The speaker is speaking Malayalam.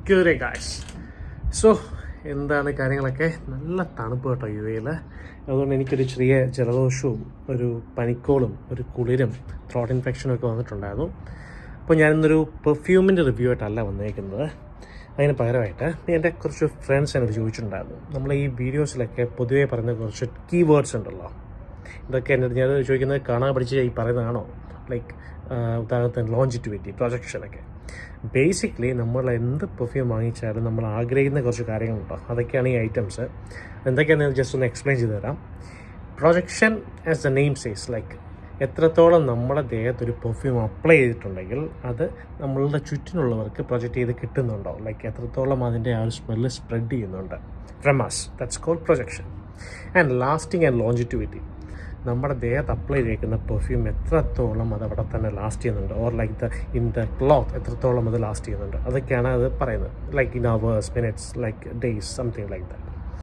Good guys. സോ എന്താണ് കാര്യങ്ങളൊക്കെ? നല്ല തണുപ്പ് കേട്ടോ യു എയിൽ. അതുകൊണ്ട് എനിക്കൊരു ചെറിയ ജലദോഷവും ഒരു പനിക്കോളും ഒരു കുളിരും ത്രോട്ട് ഇൻഫെക്ഷനും ഒക്കെ വന്നിട്ടുണ്ടായിരുന്നു. അപ്പോൾ ഞാനിന്നൊരു പെർഫ്യൂമിൻ്റെ റിവ്യൂ ആയിട്ടല്ല വന്നേക്കുന്നത്. അതിന് പകരമായിട്ട് എൻ്റെ കുറച്ച് ഫ്രണ്ട്സ് എന്നോട് ചോദിച്ചിട്ടുണ്ടായിരുന്നു, നമ്മൾ ഈ വീഡിയോസിലൊക്കെ പൊതുവേ പറയുന്ന കുറച്ച് കീവേഡ്സ് ഉണ്ടല്ലോ, ഇതൊക്കെ എന്നോട് ഞാൻ ചോദിക്കുന്നത് കാണാൻ പഠിച്ച് ഈ പറയുന്നതാണോ? ലൈക്ക് ഉദാഹരണത്തിന് ലോഞ്ചിറ്റിവിറ്റി, പ്രൊജക്ഷനൊക്കെ. ബേസിക്കലി നമ്മൾ എന്ത് പെർഫ്യൂം വാങ്ങിച്ചാലും നമ്മൾ ആഗ്രഹിക്കുന്ന കുറച്ച് കാര്യങ്ങളുണ്ടോ, അതൊക്കെയാണ് ഈ ഐറ്റംസ്. എന്തൊക്കെയാണെന്ന് ജസ്റ്റ് ഒന്ന് എക്സ്പ്ലെയിൻ ചെയ്ത് തരാം. Projection as the name says, like എത്രത്തോളം നമ്മുടെ ദേഹത്തൊരു പെർഫ്യൂം അപ്ലൈ ചെയ്തിട്ടുണ്ടെങ്കിൽ അത് നമ്മളുടെ ചുറ്റിനുള്ളവർക്ക് പ്രൊജക്റ്റ് ചെയ്ത് കിട്ടുന്നുണ്ടോ, ലൈക്ക് എത്രത്തോളം അതിൻ്റെ ആ ഒരു സ്മെല്ല് സ്പ്രെഡ് ചെയ്യുന്നുണ്ട് from us, that's called projection. And lasting and longevity, നമ്മുടെ ദേഹത്ത് അപ്ലൈ ചെയ്തിരിക്കുന്ന പെർഫ്യൂം എത്രത്തോളം അത് അവിടെ തന്നെ ലാസ്റ്റ് ചെയ്യുന്നുണ്ട്, or like in the cloth എത്രത്തോളം അത് ലാസ്റ്റ് ചെയ്യുന്നുണ്ട്, അതൊക്കെയാണ് അത് പറയുന്നത്. Like in hours, minutes, like days, something like that.